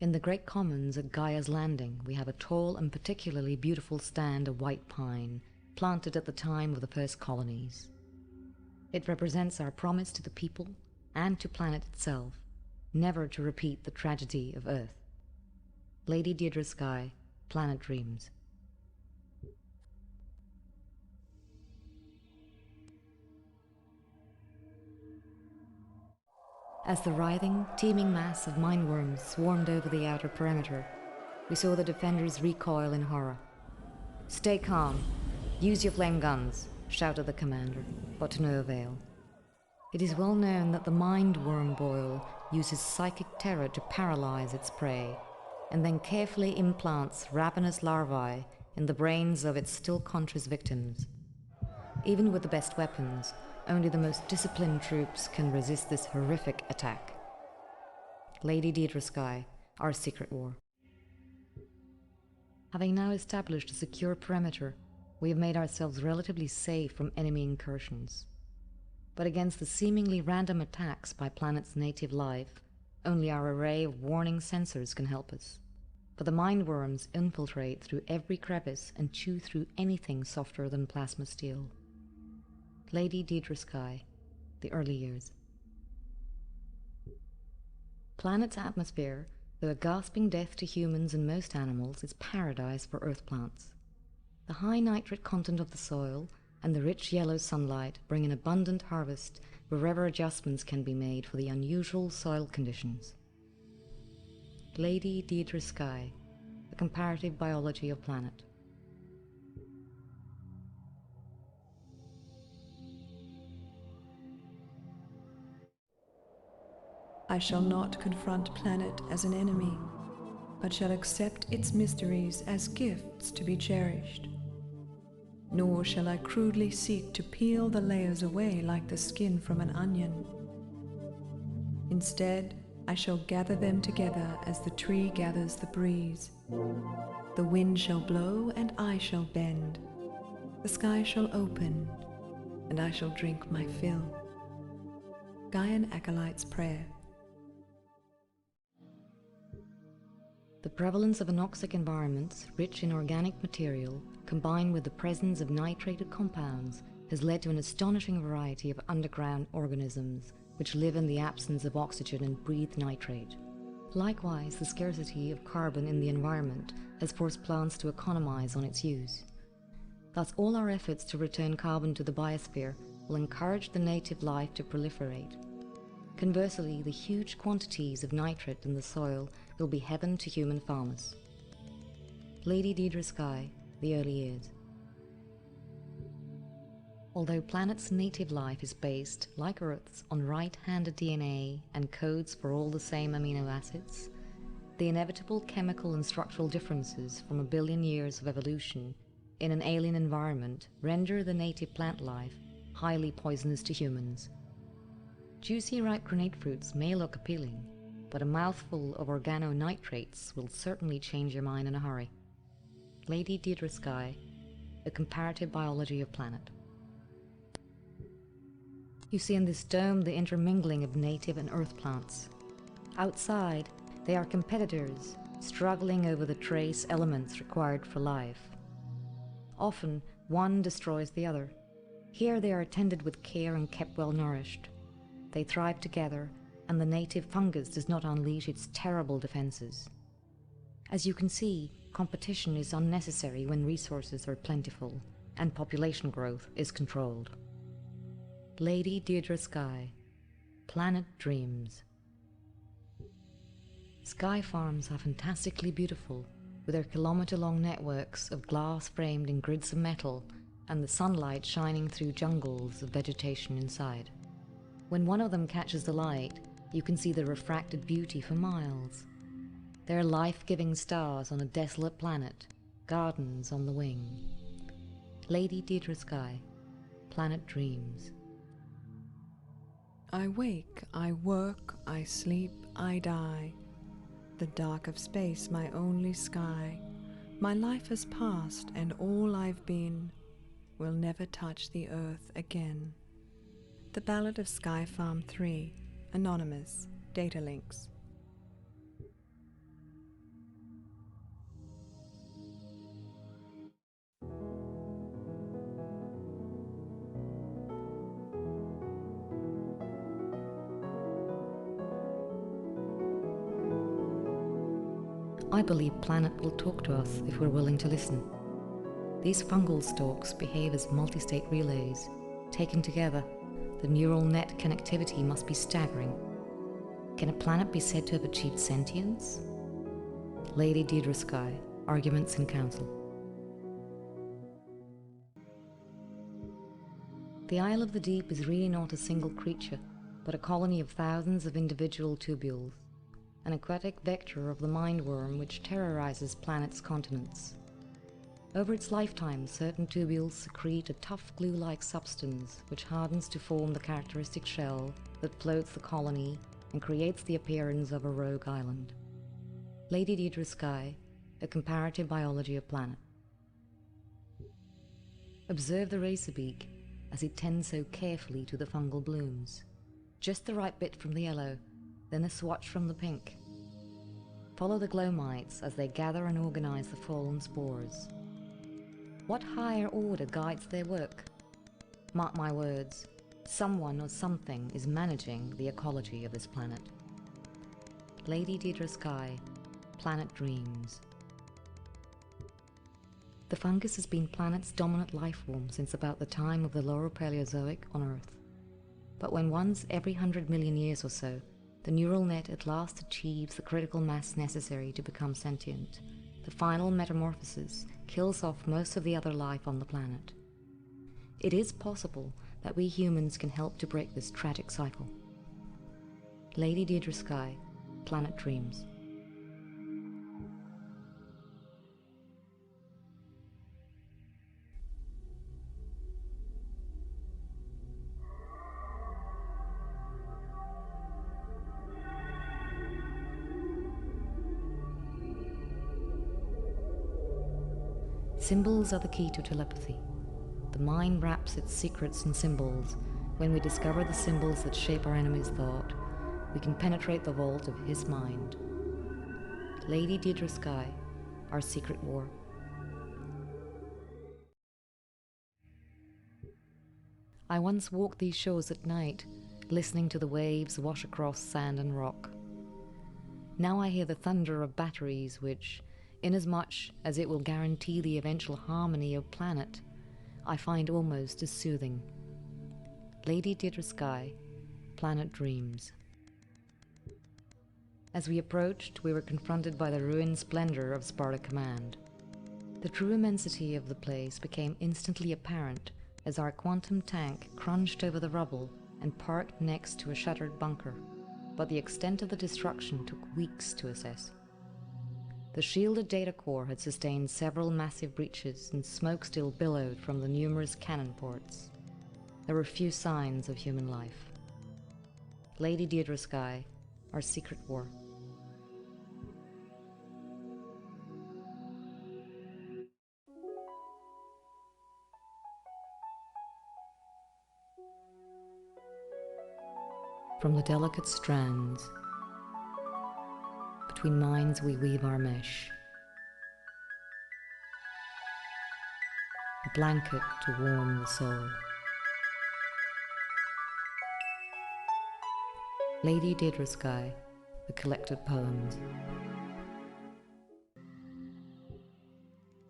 In the Great Commons at Gaia's Landing, we have a tall and particularly beautiful stand of white pine, planted at the time of the first colonies. It represents our promise to the people and to planet itself, never to repeat the tragedy of Earth. Lady Deirdre Sky, Planet Dreams. As the writhing, teeming mass of mineworms swarmed over the outer perimeter, we saw the defenders recoil in horror. "Stay calm. Use your flame guns," shouted the commander, but to no avail. It is well known that the mind-worm boil uses psychic terror to paralyze its prey, and then carefully implants ravenous larvae in the brains of its still conscious victims. Even with the best weapons, only the most disciplined troops can resist this horrific attack. Lady Deirdre Sky, our secret war. Having now established a secure perimeter, we have made ourselves relatively safe from enemy incursions. But against the seemingly random attacks by planet's native life, only our array of warning sensors can help us. For the mindworms infiltrate through every crevice and chew through anything softer than plasma steel. Lady Deirdre Sky, the early years. Planet's atmosphere, though a gasping death to humans and most animals, is paradise for earth plants. The high nitrate content of the soil and the rich yellow sunlight bring an abundant harvest wherever adjustments can be made for the unusual soil conditions. Lady Deirdre Sky, The Comparative Biology of Planet. I shall not confront planet as an enemy, but shall accept its mysteries as gifts to be cherished. Nor shall I crudely seek to peel the layers away like the skin from an onion. Instead, I shall gather them together as the tree gathers the breeze. The wind shall blow and I shall bend. The sky shall open and I shall drink my fill. Gaian Acolyte's Prayer. The prevalence of anoxic environments, rich in organic material, combined with the presence of nitrated compounds, has led to an astonishing variety of underground organisms which live in the absence of oxygen and breathe nitrate. Likewise, the scarcity of carbon in the environment has forced plants to economize on its use. Thus, all our efforts to return carbon to the biosphere will encourage the native life to proliferate. Conversely, the huge quantities of nitrate in the soil will be heaven to human farmers. Lady Deirdre Sky, The Early Years. Although planet's native life is based, like Earth's, on right-handed DNA and codes for all the same amino acids, the inevitable chemical and structural differences from a billion years of evolution in an alien environment render the native plant life highly poisonous to humans. Juicy ripe grenade fruits may look appealing, but a mouthful of organonitrates will certainly change your mind in a hurry. Lady Deirdre Sky, The Comparative Biology of Planet. You see in this dome the intermingling of native and earth plants. Outside, they are competitors, struggling over the trace elements required for life. Often, one destroys the other. Here they are tended with care and kept well nourished. They thrive together, and the native fungus does not unleash its terrible defenses. As you can see, competition is unnecessary when resources are plentiful, and population growth is controlled. Lady Deirdre Sky, Planet Dreams. Skyfarms are fantastically beautiful, with their kilometre-long networks of glass framed in grids of metal, and the sunlight shining through jungles of vegetation inside. When one of them catches the light, you can see the refracted beauty for miles. They are life-giving stars on a desolate planet, gardens on the wing. Lady Deirdre Sky, Planet Dreams. I wake, I work, I sleep, I die. The dark of space my only sky. My life has passed, and all I've been will never touch the earth again. The Ballad of Skyfarm 3, Anonymous, Data Links. I believe planet will talk to us if we're willing to listen. These fungal stalks behave as multi-state relays. Taken together, the neural net connectivity must be staggering. Can a planet be said to have achieved sentience? Lady Deirdre Sky, Arguments in Council. The Isle of the Deep is really not a single creature, but a colony of thousands of individual tubules, an aquatic vector of the mindworm which terrorizes planets' continents. Over its lifetime, certain tubules secrete a tough glue-like substance which hardens to form the characteristic shell that floats the colony and creates the appearance of a rogue island. Lady Deirdre Sky, A Comparative Biology of Planet. Observe the racerbeak as it tends so carefully to the fungal blooms. Just the right bit from the yellow, then a swatch from the pink. Follow the glow mites as they gather and organize the fallen spores. What higher order guides their work? Mark my words, someone or something is managing the ecology of this planet. Lady Deirdre Sky, Planet Dreams. The fungus has been planet's dominant life form since about the time of the Lower Paleozoic on Earth. But when once every 100 million years or so, the neural net at last achieves the critical mass necessary to become sentient, the final metamorphosis kills off most of the other life on the planet. It is possible that we humans can help to break this tragic cycle. Lady Deirdre Sky, Planet Dreams. Symbols are the key to telepathy. The mind wraps its secrets in symbols. When we discover the symbols that shape our enemy's thought, we can penetrate the vault of his mind. Lady Deirdre Sky, Our Secret War. I once walked these shores at night, listening to the waves wash across sand and rock. Now I hear the thunder of batteries which, inasmuch as it will guarantee the eventual harmony of planet, I find almost as soothing. Lady Deirdre Sky, Planet Dreams. As we approached, we were confronted by the ruined splendor of Sparta Command. The true immensity of the place became instantly apparent as our quantum tank crunched over the rubble and parked next to a shuttered bunker, but the extent of the destruction took weeks to assess. The shielded data core had sustained several massive breaches, and smoke still billowed from the numerous cannon ports. There were few signs of human life. Lady Deirdre Sky, Our Secret War. From the delicate strands, between minds we weave our mesh, a blanket to warm the soul. Lady Deirdre Sky, The Collected Poems.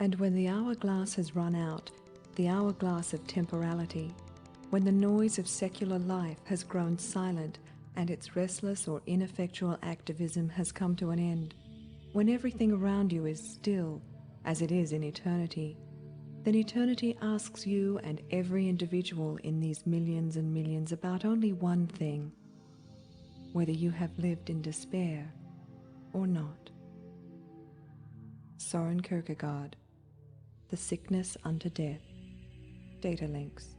And when the hourglass has run out, the hourglass of temporality, when the noise of secular life has grown silent and its restless or ineffectual activism has come to an end, when everything around you is still, as it is in eternity, then eternity asks you and every individual in these millions and millions about only one thing: whether you have lived in despair or not. Soren Kierkegaard, The Sickness Unto Death. Data links.